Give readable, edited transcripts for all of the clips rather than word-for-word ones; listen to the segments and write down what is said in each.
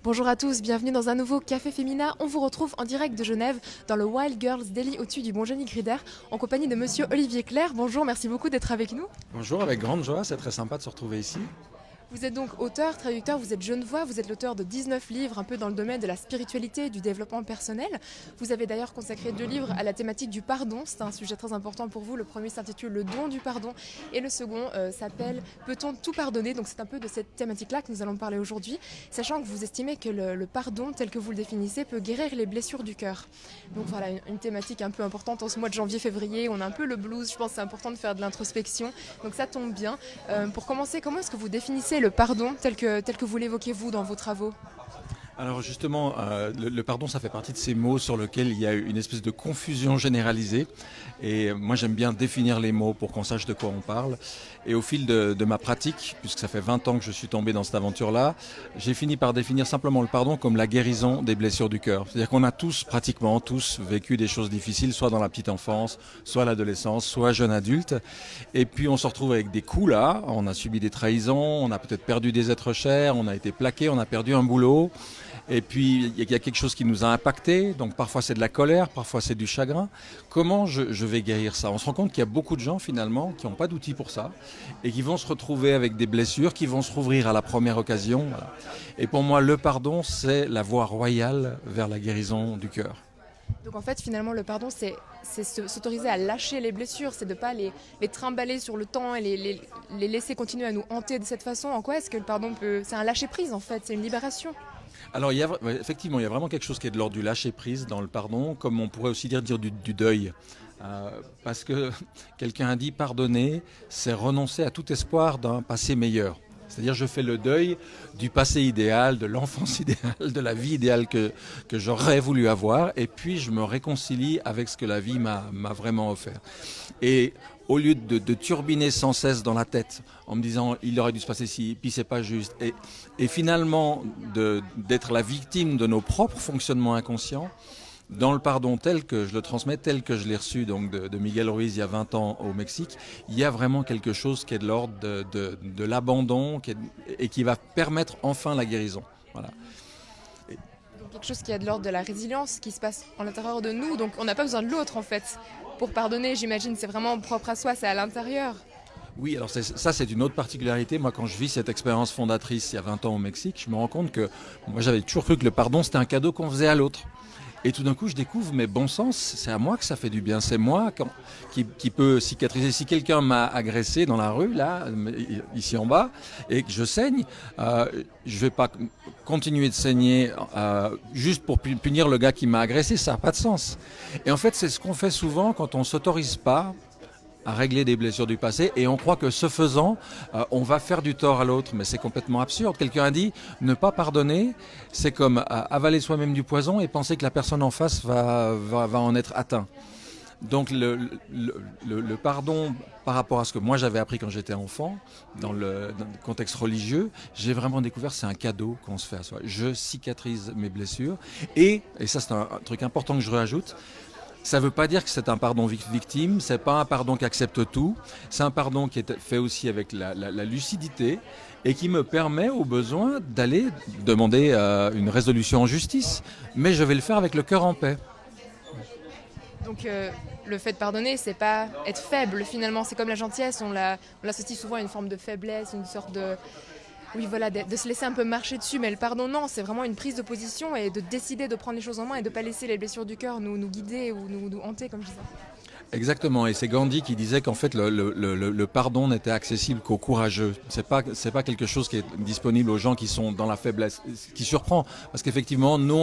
Bonjour à tous, bienvenue dans un nouveau Café Féminin. On vous retrouve en direct de Genève dans le Wild Girls Deli au-dessus du Bon Jenny Grider en compagnie de monsieur Olivier Clerc. Bonjour, merci beaucoup d'être avec nous. Bonjour, avec grande joie, c'est très sympa de se retrouver ici. Vous êtes donc auteur, traducteur, vous êtes genevois, vous êtes l'auteur de 19 livres un peu dans le domaine de la spiritualité et du développement personnel. Vous avez d'ailleurs consacré 2 livres à la thématique du pardon, c'est un sujet très important pour vous. Le premier s'intitule Le don du pardon et le second s'appelle Peut-on tout pardonner? Donc c'est un peu de cette thématique-là que nous allons parler aujourd'hui, sachant que vous estimez que le pardon tel que vous le définissez peut guérir les blessures du cœur. Donc voilà, une thématique un peu importante en ce mois de janvier-février, on a un peu le blues, je pense que c'est important de faire de l'introspection, donc ça tombe bien. Pour commencer, comment est-ce que vous définissez le pardon tel que vous l'évoquez vous dans vos travaux? Alors justement, le pardon, ça fait partie de ces mots sur lesquels il y a une espèce de confusion généralisée. Et moi, j'aime bien définir les mots pour qu'on sache de quoi on parle. Et au fil de ma pratique, puisque ça fait 20 ans que je suis tombé dans cette aventure-là, j'ai fini par définir simplement le pardon comme la guérison des blessures du cœur. C'est-à-dire qu'on a tous, pratiquement tous, vécu des choses difficiles, soit dans la petite enfance, soit à l'adolescence, soit jeune adulte. Et puis on se retrouve avec des coups là, on a subi des trahisons, on a peut-être perdu des êtres chers, on a été plaqué, on a perdu un boulot. Et puis, il y a quelque chose qui nous a impacté. Donc, parfois, c'est de la colère, parfois, c'est du chagrin. Comment je vais guérir ça? On se rend compte qu'il y a beaucoup de gens, finalement, qui n'ont pas d'outils pour ça et qui vont se retrouver avec des blessures, qui vont se rouvrir à la première occasion. Voilà. Et pour moi, le pardon, c'est la voie royale vers la guérison du cœur. Donc en fait, finalement, le pardon, c'est s'autoriser à lâcher les blessures, c'est de ne pas les trimballer sur le temps et les laisser continuer à nous hanter de cette façon. En quoi est-ce que le pardon peut... C'est un lâcher-prise, en fait, c'est une libération. Alors, effectivement, il y a vraiment quelque chose qui est de l'ordre du lâcher-prise dans le pardon, comme on pourrait aussi dire du deuil. Parce que quelqu'un a dit pardonner, c'est renoncer à tout espoir d'un passé meilleur. C'est-à-dire je fais le deuil du passé idéal, de l'enfance idéale, de la vie idéale que j'aurais voulu avoir, et puis je me réconcilie avec ce que la vie m'a vraiment offert. Et au lieu de turbiner sans cesse dans la tête en me disant il aurait dû se passer ci, puis c'est pas juste, et finalement d'être la victime de nos propres fonctionnements inconscients, dans le pardon tel que je le transmets, tel que je l'ai reçu donc de Miguel Ruiz il y a 20 ans au Mexique, il y a vraiment quelque chose qui est de l'ordre de l'abandon et qui va permettre enfin la guérison. Voilà. Donc quelque chose qui est de l'ordre de la résilience qui se passe à l'intérieur de nous. Donc on n'a pas besoin de l'autre, en fait. Pour pardonner, j'imagine, c'est vraiment propre à soi, c'est à l'intérieur. Oui, alors ça c'est une autre particularité. Moi quand je vis cette expérience fondatrice il y a 20 ans au Mexique, je me rends compte que moi j'avais toujours cru que le pardon c'était un cadeau qu'on faisait à l'autre. Et tout d'un coup, je découvre, mais bon sens, c'est à moi que ça fait du bien. C'est moi qui peut cicatriser. Si quelqu'un m'a agressé dans la rue, là, ici en bas, et que je saigne, je vais pas continuer de saigner juste pour punir le gars qui m'a agressé. Ça n'a pas de sens. Et en fait, c'est ce qu'on fait souvent quand on s'autorise pas à régler des blessures du passé et on croit que ce faisant, on va faire du tort à l'autre, mais c'est complètement absurde. Quelqu'un a dit, ne pas pardonner, c'est comme avaler soi-même du poison et penser que la personne en face va en être atteint. Donc le pardon par rapport à ce que moi j'avais appris quand j'étais enfant, dans le contexte religieux, j'ai vraiment découvert c'est un cadeau qu'on se fait à soi. Je cicatrise mes blessures et ça c'est un truc important que je rajoute, ça ne veut pas dire que c'est un pardon victime, c'est pas un pardon qui accepte tout, c'est un pardon qui est fait aussi avec la lucidité et qui me permet au besoin d'aller demander une résolution en justice, mais je vais le faire avec le cœur en paix. Donc le fait de pardonner, c'est pas être faible finalement, c'est comme la gentillesse, on l'associe souvent à une forme de faiblesse, une sorte de... Oui, voilà, de se laisser un peu marcher dessus, mais le pardon, non, c'est vraiment une prise de position et de décider de prendre les choses en main et de ne pas laisser les blessures du cœur nous guider ou nous hanter, comme je disais. Exactement, et c'est Gandhi qui disait qu'en fait le pardon n'était accessible qu'aux courageux. C'est pas quelque chose qui est disponible aux gens qui sont dans la faiblesse, ce qui surprend, parce qu'effectivement, nous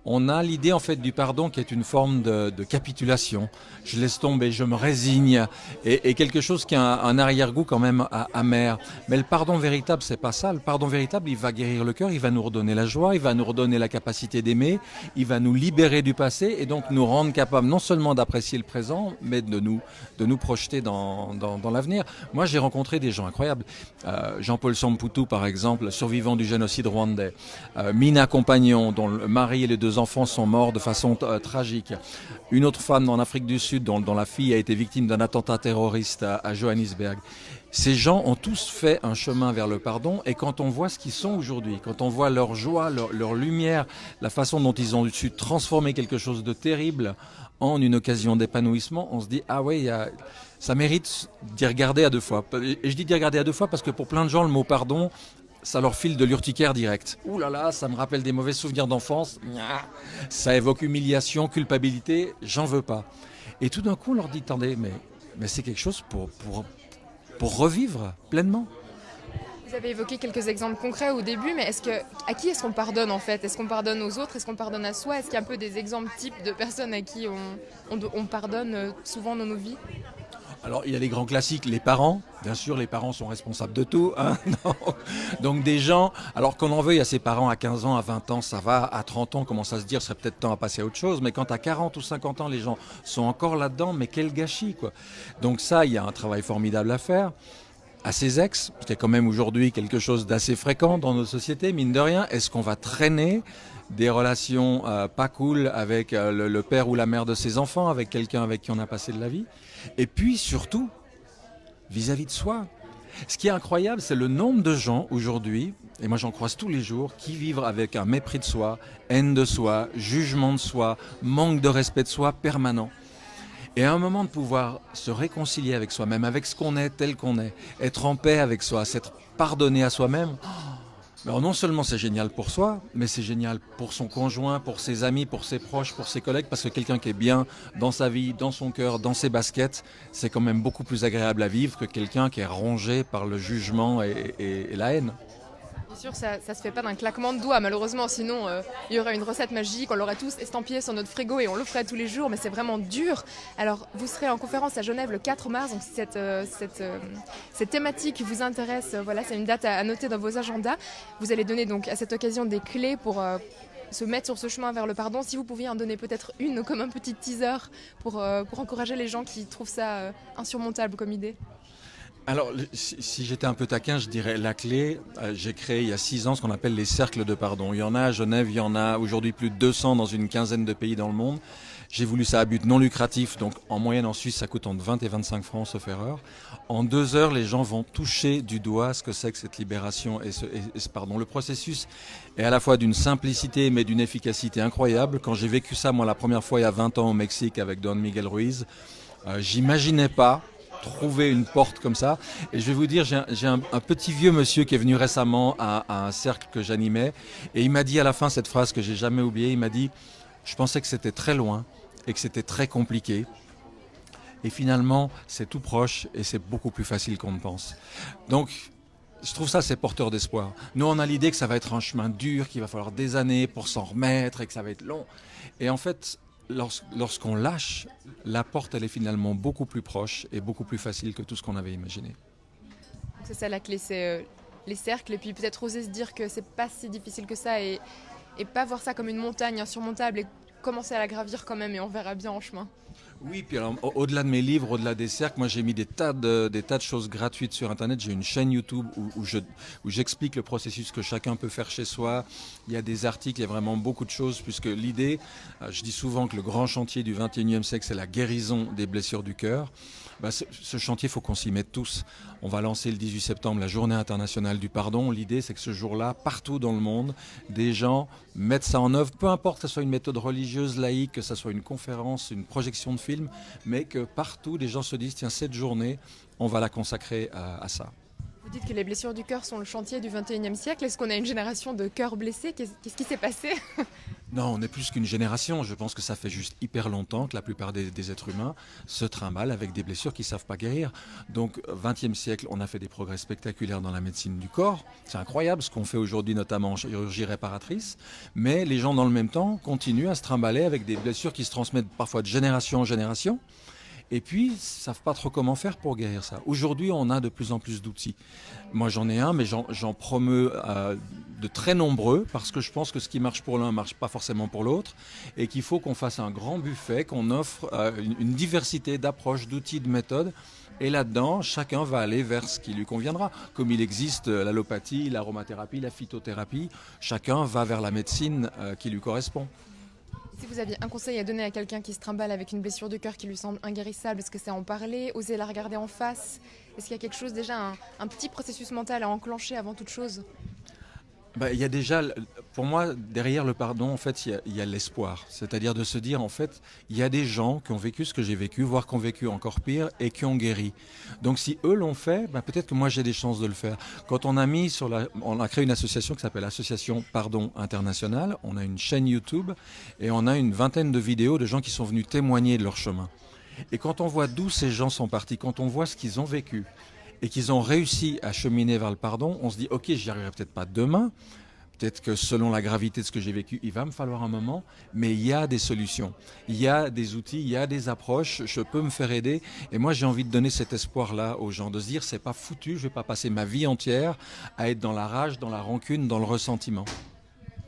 on a l'idée en fait du pardon qui est une forme de capitulation. Je laisse tomber, je me résigne, et quelque chose qui a un arrière-goût quand même amer. Mais le pardon véritable, c'est pas ça. Le pardon véritable, il va guérir le cœur, il va nous redonner la joie, il va nous redonner la capacité d'aimer, il va nous libérer du passé et donc nous rendre capables non seulement d'apprécier le présent, mais de nous projeter dans l'avenir. Moi, j'ai rencontré des gens incroyables. Jean-Paul Samputu, par exemple, survivant du génocide rwandais. Mina Compagnon, dont le mari et les 2 enfants sont morts de façon tragique. Une autre femme en Afrique du Sud dont la fille a été victime d'un attentat terroriste à Johannesburg. Ces gens ont tous fait un chemin vers le pardon et quand on voit ce qu'ils sont aujourd'hui, quand on voit leur joie, leur lumière, la façon dont ils ont su transformer quelque chose de terrible en une occasion d'épanouissement, on se dit ah ouais, ça mérite d'y regarder à deux fois. Et je dis d'y regarder à deux fois parce que pour plein de gens, le mot pardon, ça leur file de l'urticaire direct. Ouh là là, ça me rappelle des mauvais souvenirs d'enfance. Ça évoque humiliation, culpabilité, j'en veux pas. Et tout d'un coup, on leur dit attendez, mais c'est quelque chose pour revivre pleinement. Vous avez évoqué quelques exemples concrets au début, mais à qui est-ce qu'on pardonne en fait? Est-ce qu'on pardonne aux autres? Est-ce qu'on pardonne à soi? Est-ce qu'il y a un peu des exemples types de personnes à qui on pardonne souvent dans nos vies? Alors il y a les grands classiques, les parents. Bien sûr, les parents sont responsables de tout. Hein. Donc des gens, alors qu'on en veuille à ses parents à 15 ans, à 20 ans, ça va. À 30 ans, on commence à se dire, serait peut-être temps à passer à autre chose. Mais quand à 40 ou 50 ans, les gens sont encore là-dedans, mais quel gâchis quoi. Donc ça, il y a un travail formidable à faire. À ses ex, qui est quand même aujourd'hui quelque chose d'assez fréquent dans nos sociétés, mine de rien, est-ce qu'on va traîner des relations pas cool avec le père ou la mère de ses enfants, avec quelqu'un avec qui on a passé de la vie? Et puis surtout, vis-à-vis de soi. Ce qui est incroyable, c'est le nombre de gens aujourd'hui, et moi j'en croise tous les jours, qui vivent avec un mépris de soi, haine de soi, jugement de soi, manque de respect de soi permanent. Et à un moment de pouvoir se réconcilier avec soi-même, avec ce qu'on est, tel qu'on est, être en paix avec soi, s'être pardonné à soi-même, alors non seulement c'est génial pour soi, mais c'est génial pour son conjoint, pour ses amis, pour ses proches, pour ses collègues, parce que quelqu'un qui est bien dans sa vie, dans son cœur, dans ses baskets, c'est quand même beaucoup plus agréable à vivre que quelqu'un qui est rongé par le jugement et la haine. Bien sûr, ça se fait pas d'un claquement de doigts, malheureusement, sinon il y aurait une recette magique, on l'aurait tous estampillé sur notre frigo et on le ferait tous les jours, mais c'est vraiment dur. Alors, vous serez en conférence à Genève le 4 mars, donc si cette thématique vous intéresse, voilà, c'est une date à noter dans vos agendas. Vous allez donner donc à cette occasion des clés pour se mettre sur ce chemin vers le pardon. Si vous pouviez en donner peut-être une comme un petit teaser pour encourager les gens qui trouvent ça insurmontable comme idée. Alors, si j'étais un peu taquin, je dirais la clé. J'ai créé il y a 6 ans ce qu'on appelle les cercles de pardon. Il y en a à Genève, il y en a aujourd'hui plus de 200 dans une quinzaine de pays dans le monde. J'ai voulu ça à but non lucratif, donc en moyenne en Suisse, ça coûte entre 20 et 25 francs, sauf erreur. En 2 heures, les gens vont toucher du doigt ce que c'est que cette libération et ce pardon. Le processus est à la fois d'une simplicité, mais d'une efficacité incroyable. Quand j'ai vécu ça, moi, la première fois il y a 20 ans au Mexique avec Don Miguel Ruiz, j'imaginais pas trouver une porte comme ça. Et je vais vous dire, j'ai un petit vieux monsieur qui est venu récemment à un cercle que j'animais et il m'a dit à la fin cette phrase que j'ai jamais oubliée. Il m'a dit, je pensais que c'était très loin et que c'était très compliqué. Et finalement, c'est tout proche et c'est beaucoup plus facile qu'on ne pense. Donc, je trouve ça, c'est porteur d'espoir. Nous, on a l'idée que ça va être un chemin dur, qu'il va falloir des années pour s'en remettre et que ça va être long. Et en fait, lorsqu'on lâche, la porte, elle est finalement beaucoup plus proche et beaucoup plus facile que tout ce qu'on avait imaginé. C'est ça la clé, c'est les cercles et puis peut-être oser se dire que c'est pas si difficile que ça et pas voir ça comme une montagne insurmontable et commencer à la gravir quand même et on verra bien en chemin. Oui, puis alors, au-delà de mes livres, au-delà des cercles, moi j'ai mis des tas de choses gratuites sur Internet. J'ai une chaîne YouTube où j'explique le processus que chacun peut faire chez soi. Il y a des articles, il y a vraiment beaucoup de choses, puisque l'idée, je dis souvent que le grand chantier du XXIe siècle, c'est la guérison des blessures du cœur. Ce chantier, il faut qu'on s'y mette tous. On va lancer le 18 septembre la journée internationale du pardon. L'idée, c'est que ce jour-là, partout dans le monde, des gens mettent ça en œuvre, peu importe que ce soit une méthode religieuse, laïque, que ce soit une conférence, une projection de film, mais que partout, les gens se disent, tiens, cette journée, on va la consacrer à ça. Vous dites que les blessures du cœur sont le chantier du XXIe siècle. Est-ce qu'on a une génération de cœurs blessés? Qu'est-ce qui s'est passé? Non, on est plus qu'une génération. Je pense que ça fait juste hyper longtemps que la plupart des êtres humains se trimballent avec des blessures qu'ils ne savent pas guérir. Donc, 20e siècle, on a fait des progrès spectaculaires dans la médecine du corps. C'est incroyable ce qu'on fait aujourd'hui, notamment en chirurgie réparatrice. Mais les gens, dans le même temps, continuent à se trimballer avec des blessures qui se transmettent parfois de génération en génération. Et puis, ils ne savent pas trop comment faire pour guérir ça. Aujourd'hui, on a de plus en plus d'outils. Moi, j'en ai un, mais j'en promeus de très nombreux, parce que je pense que ce qui marche pour l'un ne marche pas forcément pour l'autre, et qu'il faut qu'on fasse un grand buffet, qu'on offre une diversité d'approches, d'outils, de méthodes. Et là-dedans, chacun va aller vers ce qui lui conviendra. Comme il existe l'allopathie, l'aromathérapie, la phytothérapie, chacun va vers la médecine qui lui correspond. Si vous aviez un conseil à donner à quelqu'un qui se trimballe avec une blessure de cœur qui lui semble inguérissable, est-ce que c'est en parler, oser la regarder en face? Est-ce qu'il y a quelque chose déjà, un petit processus mental à enclencher avant toute chose? Il y a déjà, pour moi, derrière le pardon, en fait, il y a l'espoir. C'est-à-dire de se dire, en fait, il y a des gens qui ont vécu ce que j'ai vécu, voire qui ont vécu encore pire et qui ont guéri. Donc si eux l'ont fait, peut-être que moi j'ai des chances de le faire. Quand on a on a créé une association qui s'appelle Association Pardon International, on a une chaîne YouTube et on a une vingtaine de vidéos de gens qui sont venus témoigner de leur chemin. Et quand on voit d'où ces gens sont partis, quand on voit ce qu'ils ont vécu, et qu'ils ont réussi à cheminer vers le pardon, on se dit, ok, j'y arriverai peut-être pas demain, peut-être que selon la gravité de ce que j'ai vécu, il va me falloir un moment, mais il y a des solutions, il y a des outils, il y a des approches, je peux me faire aider. Et moi, j'ai envie de donner cet espoir-là aux gens, de se dire, c'est pas foutu, je vais pas passer ma vie entière à être dans la rage, dans la rancune, dans le ressentiment.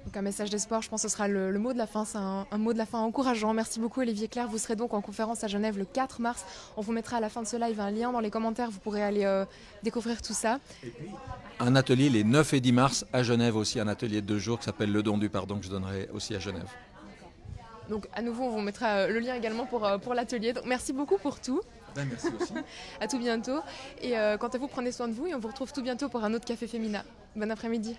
Donc un message d'espoir, je pense que ce sera le mot de la fin, c'est un mot de la fin encourageant. Merci beaucoup Olivier Clerc, vous serez donc en conférence à Genève le 4 mars. On vous mettra à la fin de ce live un lien dans les commentaires, vous pourrez aller découvrir tout ça. Un atelier les 9 et 10 mars à Genève aussi, un atelier de 2 jours qui s'appelle Le don du pardon que je donnerai aussi à Genève. Donc à nouveau, on vous mettra le lien également pour l'atelier. Donc merci beaucoup pour tout. Merci aussi. À tout bientôt. Et quant à vous, prenez soin de vous et on vous retrouve tout bientôt pour un autre Café Féminin. Bon après-midi.